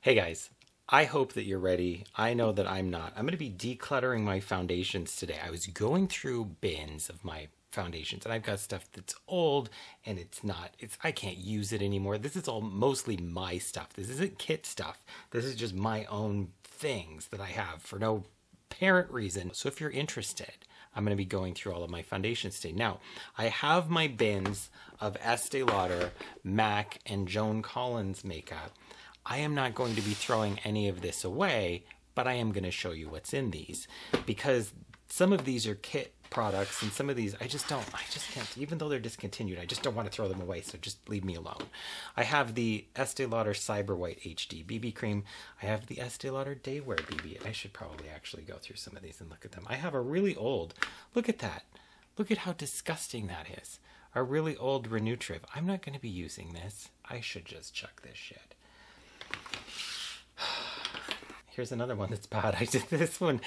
Hey guys, I hope that you're ready. I know that I'm not. I'm going to be decluttering my foundations today. I was going through bins of my foundations and I've got stuff that's old and I can't use it anymore. This is all mostly my stuff. This isn't kit stuff. This is just my own things that I have for no apparent reason. So if you're interested, I'm going to be going through all of my foundations today. Now, I have my bins of Este Lauder, MAC, and Joan Collins makeup. I am not going to be throwing any of this away, but I am going to show you what's in these because some of these are kit products and some of these I just can't, even though they're discontinued, I just don't want to throw them away, so just leave me alone. I have the Este Lauder Cyber White HD BB Cream. I have the Este Lauder Daywear BB. I should probably actually go through some of these and look at them. I have a really old, look at that. Look at how disgusting that is. A really old Renutriv. I'm not going to be using this. I should just chuck this shit. Here's another one that's bad. This one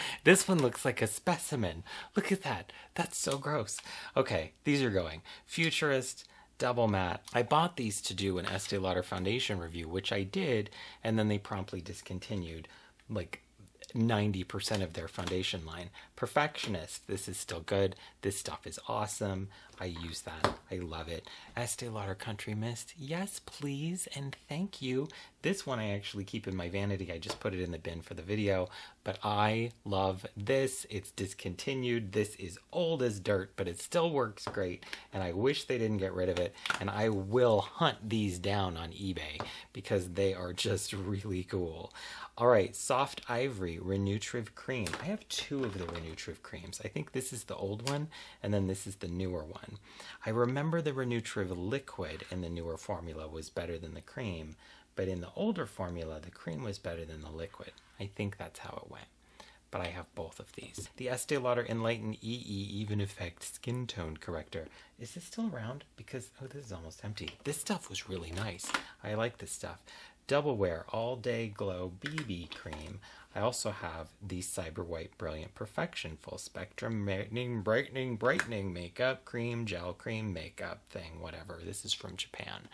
looks like a specimen. Look at that. That's so gross. Okay, these are going. Futurist, Double Matte. I bought these to do an Este Lauder foundation review, which I did, and then they promptly discontinued like 90% of their foundation line. Perfectionist, this is still good. This stuff is awesome. I use that. I love it. Este Lauder Country Mist, yes please and thank you. This one I actually keep in my vanity. I just put it in the bin for the video, but I love this. It's discontinued. This is old as dirt, but it still works great, and I wish they didn't get rid of it, and I will hunt these down on eBay because they are just really cool. All right, Soft Ivory Renutriv Cream. I have two of the Renutriv creams. I think this is the old one, and then this is the newer one. I remember the Renutriv liquid in the newer formula was better than the cream, but in the older formula, the cream was better than the liquid. I think that's how it went. But I have both of these. The Este Lauder Enlighten EE Even Effect Skin Tone Corrector. Is this still around? Because, oh, this is almost empty. This stuff was really nice. I like this stuff. Double Wear All Day Glow BB Cream. I also have the Cyber White Brilliant Perfection Full Spectrum Brightening Makeup Cream, Gel Cream, Makeup thing, whatever. This is from Japan.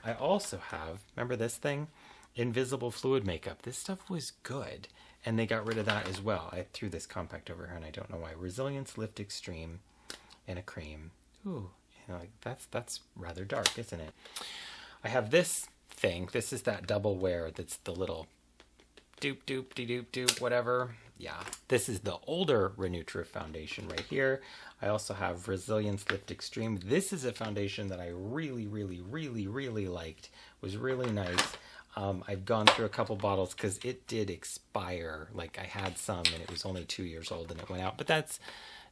I also have, remember this thing? Invisible Fluid Makeup. This stuff was good, and they got rid of that as well. I threw this compact over here, and I don't know why. Resilience Lift Extreme and a cream. Ooh, you know, like that's rather dark, isn't it? I have this thing. This is that Double Wear that's the little doop whatever. Yeah, this is the older Renutriv foundation right here. I also have Resilience Lift Extreme. This is a foundation that I really liked. It was really nice. I've gone through a couple bottles because it did expire. Like I had some and it was only 2 years old and it went out, but that's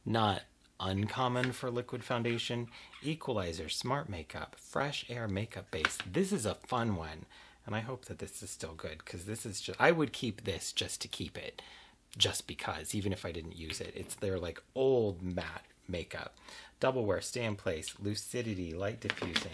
not uncommon for liquid foundation. Equalizer Smart Makeup Fresh Air Makeup Base. This is a fun one, and I hope that this is still good because this is just, I would keep this just to keep it, just because, even if I didn't use it. It's their like old matte makeup. Double Wear Stay in Place Lucidity Light Diffusing.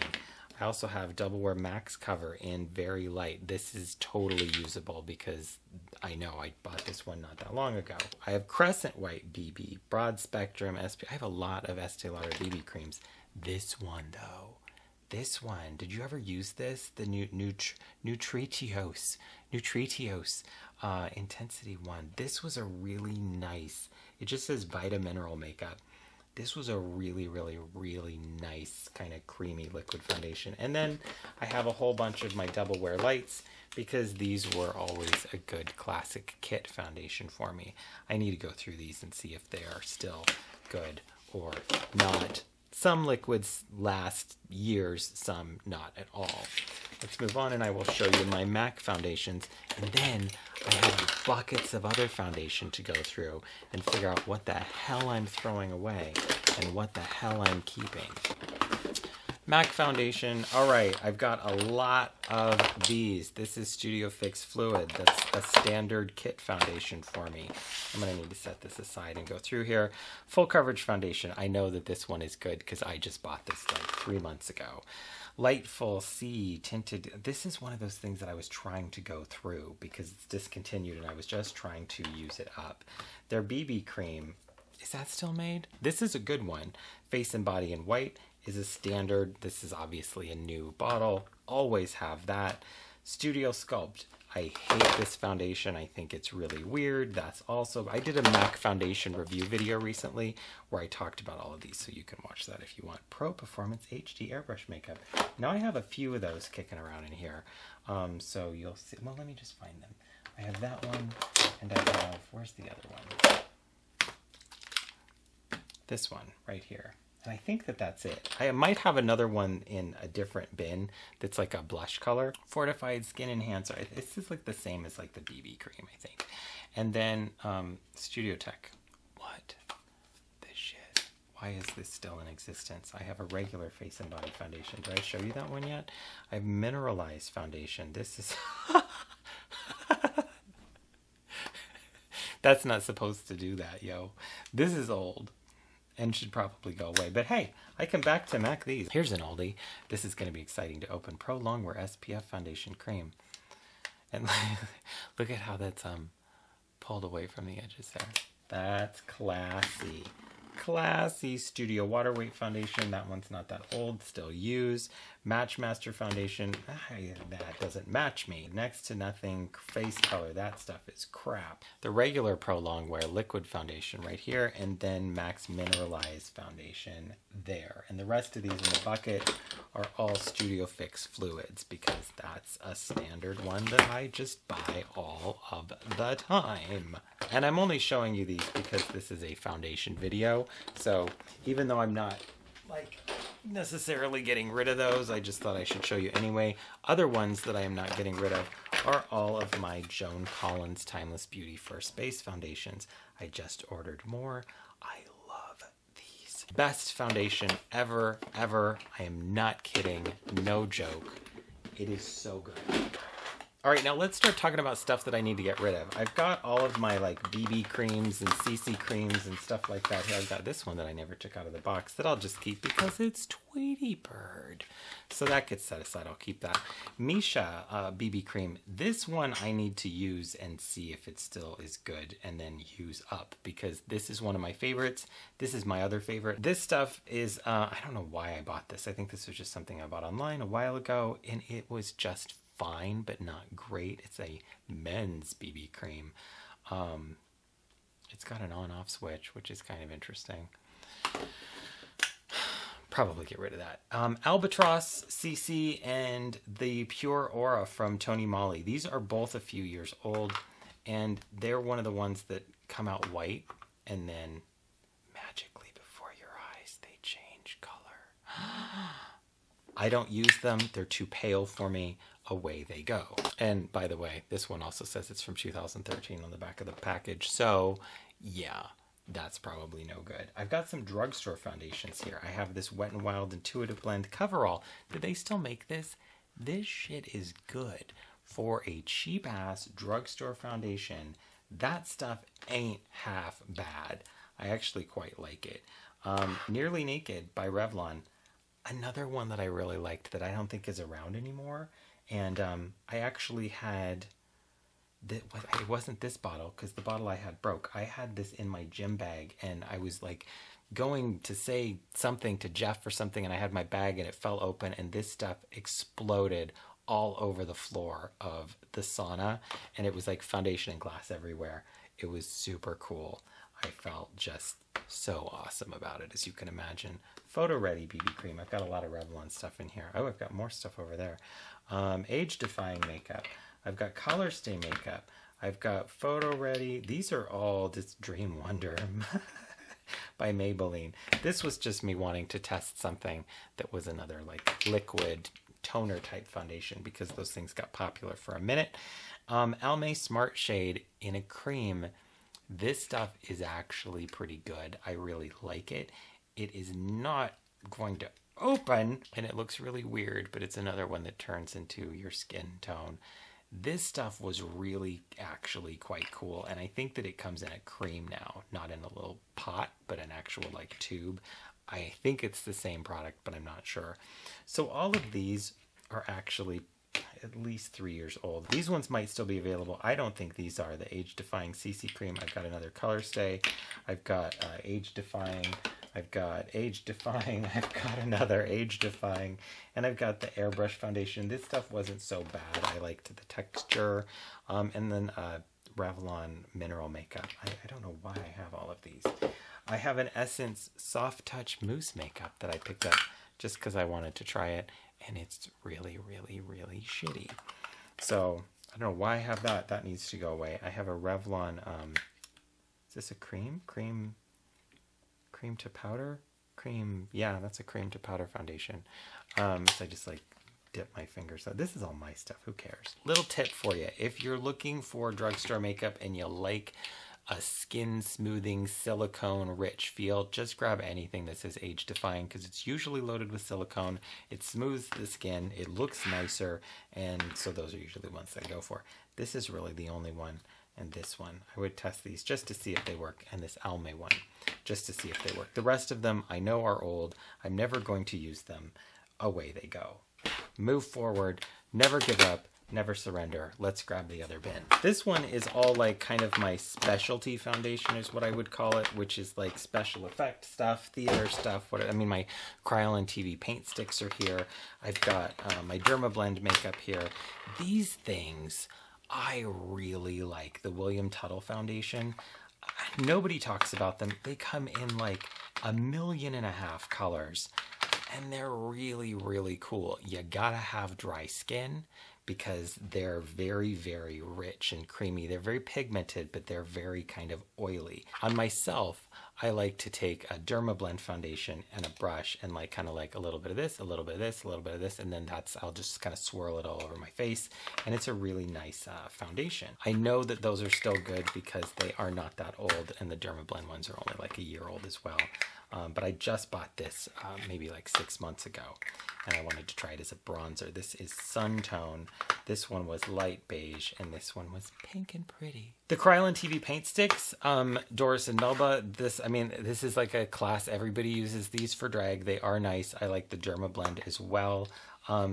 I also have Double Wear Max Cover in Very Light. This is totally usable because I know I bought this one not that long ago. I have Crescent White BB, Broad Spectrum SP. I have a lot of Este Lauder BB creams. This one though, this one, did you ever use this? The Nutritios Intensity one. This was a really nice, it just says Vita Mineral Makeup. This was a really nice kind of creamy liquid foundation. And then I have a whole bunch of my Double Wear lights because these were always a good classic kit foundation for me. I need to go through these and see if they are still good or not. Some liquids last years, some not at all. Let's move on and I will show you my MAC foundations, and then I have buckets of other foundation to go through and figure out what the hell I'm throwing away and what the hell I'm keeping. MAC foundation. All right, I've got a lot of these. This is Studio Fix Fluid. That's a standard kit foundation for me. I'm gonna need to set this aside and go through here. Full Coverage Foundation. I know that this one is good because I just bought this like 3 months ago. Lightful C Tinted. This is one of those things that I was trying to go through because it's discontinued and I was just trying to use it up. Their BB cream. Is that still made? This is a good one. Face and Body in White is a standard. This is obviously a new bottle. Always have that. Studio Sculpt. I hate this foundation. I think it's really weird. That's also, I did a MAC foundation review video recently where I talked about all of these, so you can watch that if you want. Pro Performance HD Airbrush Makeup. Now I have a few of those kicking around in here. So you'll see, well, let me just find them. I have that one, and I have, where's the other one? This one right here. And I think that that's it. I might have another one in a different bin that's like a blush color. Fortified Skin Enhancer. It's just like the same as like the BB cream, I think. And then Studio Tech. What? This shit. Why is this still in existence? I have a regular face and body foundation. Did I show you that one yet? I have mineralized foundation. This is... That's not supposed to do that, yo. This is old and should probably go away. But hey, I can back to MAC these. Here's an oldie. This is going to be exciting to open. Pro Longwear SPF Foundation Cream. And look at how that's pulled away from the edges there. That's classy. Classy. Studio Water Weight Foundation. That one's not that old. Still use. Match Master Foundation. That doesn't match me. Next to nothing. Face color. That stuff is crap. The regular Pro Longwear Liquid Foundation right here. And then Max Mineralized Foundation there. And the rest of these in the bucket are all Studio Fix fluids because that's a standard one that I just buy all of the time. And I'm only showing you these because this is a foundation video. So even though I'm not like necessarily getting rid of those, I just thought I should show you anyway. Other ones that I am not getting rid of are all of my Joan Collins Timeless Beauty First Base foundations. I just ordered more. I love these. Best foundation ever, ever. I am not kidding. No joke. It is so good. All right, now let's start talking about stuff that I need to get rid of. I've got all of my like BB creams and CC creams and stuff like that. Here, I've got this one that I never took out of the box that I'll just keep because it's Tweety Bird. So that gets set aside. I'll keep that. Misha BB cream. This one I need to use and see if it still is good and then use up because this is one of my favorites. This is my other favorite. This stuff is, I don't know why I bought this. I think this was just something I bought online a while ago and it was just fine but not great. It's a men's BB cream. It's got an on-off switch, which is kind of interesting. Probably get rid of that. Albatross CC and the Pure Aura from Tony Moly. These are both a few years old and they're one of the ones that come out white and then magically before your eyes they change color. I don't use them. They're too pale for me. Away they go. And by the way, this one also says it's from 2013 on the back of the package. So yeah, that's probably no good. I've got some drugstore foundations here. I have this Wet n Wild Intuitive Blend Coverall. Do they still make this? This shit is good for a cheap ass drugstore foundation. That stuff ain't half bad. I actually quite like it. Nearly Naked by Revlon. Another one that I really liked that I don't think is around anymore. And I actually had, it wasn't this bottle because the bottle I had broke. I had this in my gym bag and I was like going to say something to Jeff or something and I had my bag and it fell open and this stuff exploded all over the floor of the sauna and it was like foundation and glass everywhere. It was super cool. I felt just so awesome about it, as you can imagine. Photo Ready BB Cream. I've got a lot of Revlon stuff in here. Oh, I've got more stuff over there. Age Defying Makeup. I've got Color Stay Makeup. I've got Photo Ready. These are all this Dream Wonder by Maybelline. This was just me wanting to test something that was another like liquid toner type foundation because those things got popular for a minute. Almay Smart Shade in a cream. This stuff is actually pretty good. I really like it. It is not going to open and it looks really weird, but it's another one that turns into your skin tone. This stuff was really actually quite cool. And I think that it comes in a cream now, not in a little pot, but an actual like tube. I think it's the same product, but I'm not sure. So all of these are actually at least 3 years old. These ones might still be available. I don't think these are. The Age Defying CC Cream. I've got another Color Stay. I've got Age Defying. I've got Age Defying, I've got another Age Defying, and I've got the Airbrush foundation. This stuff wasn't so bad. I liked the texture. And then Revlon Mineral Makeup. I don't know why I have all of these. I have an Essence Soft Touch Mousse Makeup that I picked up just because I wanted to try it, and it's really, really, really shitty. So I don't know why I have that. That needs to go away. I have a Revlon, is this a cream? Cream to powder? Cream, yeah, that's a cream to powder foundation. So I just like dip my fingers. So this is all my stuff, who cares? Little tip for you. If you're looking for drugstore makeup and you like a skin smoothing, silicone rich feel, just grab anything that says Age Defying because it's usually loaded with silicone. It smooths the skin, it looks nicer, and so those are usually the ones that I go for. This is really the only one, and this one. I would test these just to see if they work, and this Almay one, just to see if they work. The rest of them I know are old. I'm never going to use them. Away they go. Move forward, never give up, never surrender. Let's grab the other bin. This one is all like kind of my specialty foundation is what I would call it, which is like special effect stuff, theater stuff. I mean, my Kryolan TV paint sticks are here. I've got my Dermablend makeup here. These things I really like. The William Tuttle foundation. Nobody talks about them. They come in like 1.5 million colors, and they're really, really cool. You gotta have dry skin because they're very, very rich and creamy. They're very pigmented, but they're very kind of oily. On myself, I like to take a Dermablend foundation and a brush and like kind of like a little bit of this, a little bit of this, a little bit of this, and then I'll just kind of swirl it all over my face, and it's a really nice foundation. I know that those are still good because they are not that old, and the Dermablend ones are only like a year old as well. But I just bought this maybe like 6 months ago, and I wanted to try it as a bronzer. This is Sun Tone. This one was light beige, and this one was pink and pretty. The Kryolan TV paint sticks, Doris and Melba. This is like a class. Everybody uses these for drag. They are nice. I like the Dermablend as well.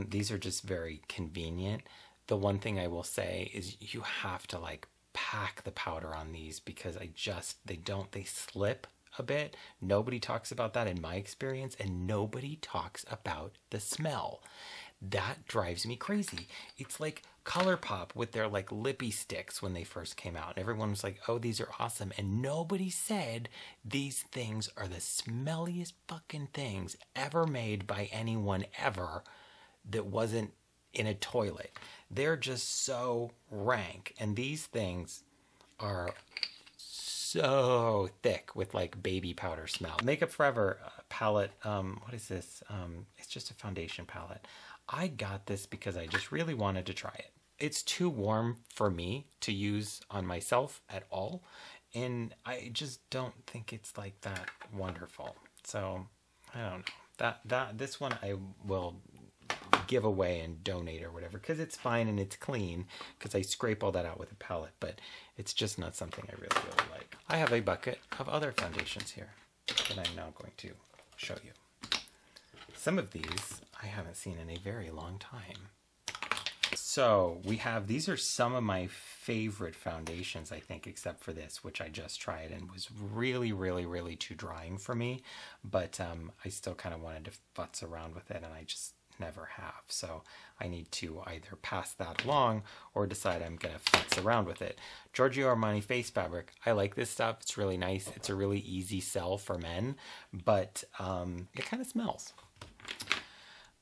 These are just very convenient. The one thing I will say is you have to like pack the powder on these because they slip a bit. Nobody talks about that in my experience, and nobody talks about the smell. That drives me crazy. It's like ColourPop with their like lippy sticks when they first came out, and everyone was like, oh, these are awesome, and nobody said these things are the smelliest fucking things ever made by anyone ever that wasn't in a toilet. They're just so rank, and these things are so thick with like baby powder smell. Makeup Forever palette, what is this? It's just a foundation palette. I got this because I just really wanted to try it. It's too warm for me to use on myself at all, and I just don't think it's like that wonderful. So I don't know. This one I will give away and donate or whatever because it's fine and it's clean because I scrape all that out with a palette, but it's just not something I really, really like. I have a bucket of other foundations here that I'm now going to show you. Some of these I haven't seen in a very long time. So these are some of my favorite foundations, I think, except for this, which I just tried and was really, really, really too drying for me, but I still kind of wanted to futz around with it, and I just never have. So I need to either pass that along or decide I'm gonna futz around with it. Giorgio Armani Face Fabric. I like this stuff. It's really nice. It's a really easy sell for men, but it kind of smells.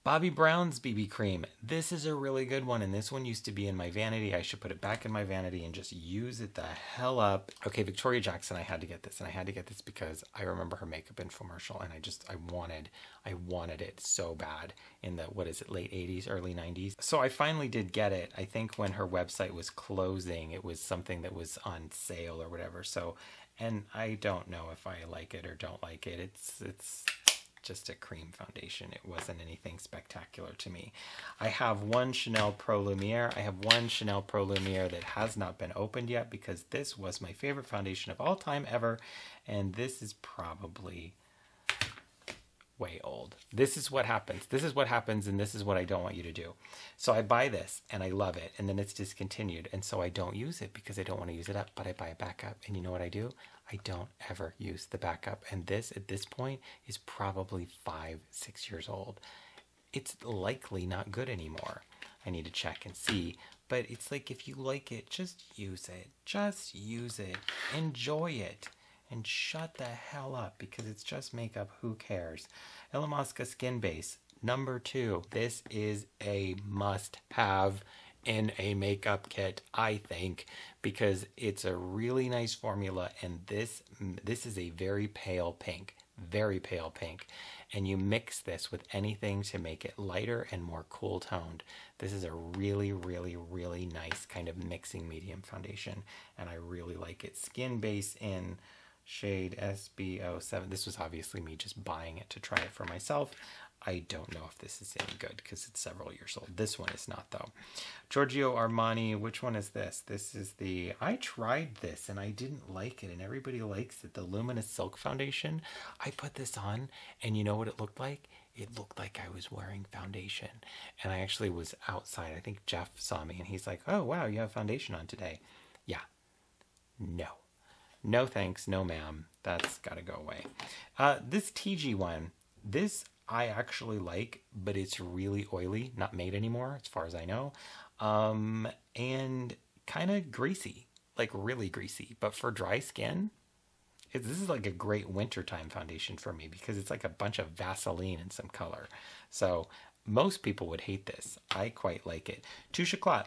Bobbi Brown's BB Cream. This is a really good one, and this one used to be in my vanity. I should put it back in my vanity and just use it the hell up. Okay, Victoria Jackson, I had to get this, and I had to get this because I remember her makeup infomercial, and I wanted it so bad in the, what is it, late 80s, early 90s. So I finally did get it. I think when her website was closing, it was something that was on sale or whatever. So, and I don't know if I like it or don't like it. It's just a cream foundation. It wasn't anything spectacular to me. I have one Chanel Pro Lumiere. I have one Chanel Pro Lumiere that has not been opened yet because this was my favorite foundation of all time ever, and this is probably way old. This is what happens. This is what happens, and this is what I don't want you to do. So I buy this, and I love it, and then it's discontinued, and so I don't use it because I don't want to use it up, but I buy a backup, and you know what I do? I don't ever use the backup, and this, at this point, is probably 5-6 years old. It's likely not good anymore. I need to check and see, but it's like, if you like it, just use it. Just use it. Enjoy it. And shut the hell up, because it's just makeup. Who cares? Illamasqua Skin Base, number 2. This is a must-have in a makeup kit, I think, because it's a really nice formula, and this is a very pale pink. Very pale pink. And you mix this with anything to make it lighter and more cool toned. This is a really, really, really nice kind of mixing medium foundation, and I really like it. Skin Base in shade SB07. This was obviously me just buying it to try it for myself. I don't know if this is any good because it's several years old. This one is not, though. Giorgio Armani, which one is this? This is the, I tried this and I didn't like it, and everybody likes it. The Luminous Silk Foundation. I put this on, and you know what it looked like? It looked like I was wearing foundation. And I actually was outside. I think Jeff saw me and he's like, oh, wow, you have foundation on today. Yeah. No. No thanks, no ma'am. That's got to go away. This TG one, this I actually like, but it's really oily, not made anymore as far as I know, and kind of greasy, like really greasy. But for dry skin, this is like a great wintertime foundation for me because it's like a bunch of Vaseline and some color. So most people would hate this. I quite like it. Touche Éclat.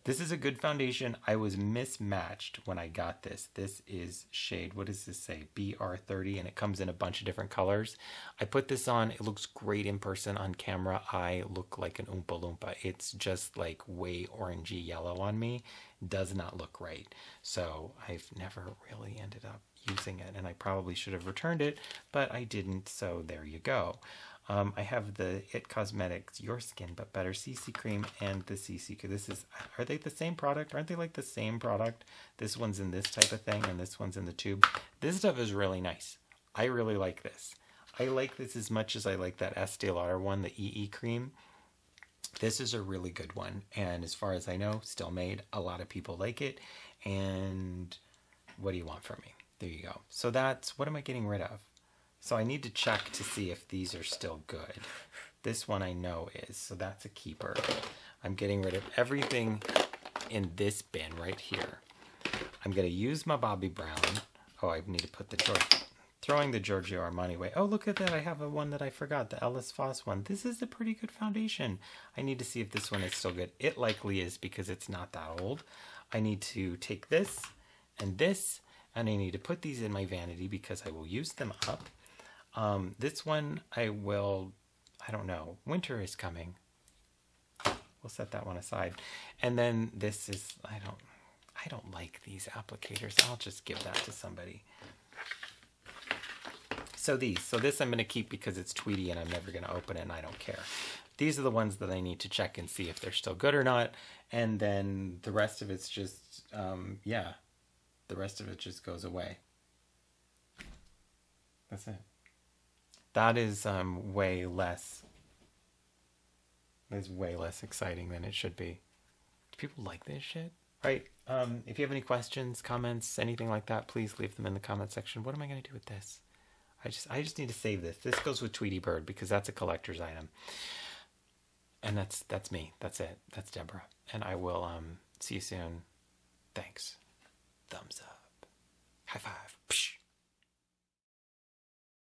This is a good foundation. I was mismatched when I got this. This is shade, what does this say? BR30, and it comes in a bunch of different colors. I put this on. It looks great in person. On camera, I look like an Oompa Loompa. It's just like way orangey yellow on me. Does not look right. So I've never really ended up using it, and I probably should have returned it, but I didn't, so there you go. I have the It Cosmetics Your Skin But Better CC Cream and the CC Cream. This is, are they the same product? Aren't they like the same product? This one's in this type of thing and this one's in the tube. This stuff is really nice. I really like this. I like this as much as I like that Este Lauder one, the EE Cream. This is a really good one, and as far as I know, still made. A lot of people like it, and what do you want from me? There you go. So that's, what am I getting rid of? So I need to check to see if these are still good. This one I know is, so that's a keeper. I'm getting rid of everything in this bin right here. I'm going to use my Bobbi Brown. Oh, I need to put the throwing the Giorgio Armani away. Oh, look at that. I have a one that I forgot, the Ellis Foss one. This is a pretty good foundation. I need to see if this one is still good. It likely is because it's not that old. I need to take this, and I need to put these in my vanity because I will use them up. This one I don't know. Winter is coming. We'll set that one aside. And then this is, I don't like these applicators. I'll just give that to somebody. So this I'm going to keep because it's Tweety and I'm never going to open it and I don't care. These are the ones that I need to check and see if they're still good or not. And then the rest of it's just, yeah, the rest of it just goes away. That's it. That is way less exciting than it should be. Do people like this shit? Right. If you have any questions, comments, anything like that, please leave them in the comment section. What am I going to do with this? I just need to save this. This goes with Tweety Bird because that's a collector's item. And that's me. That's it. That's Deborah. And I will see you soon. Thanks. Thumbs up. High five. Psh.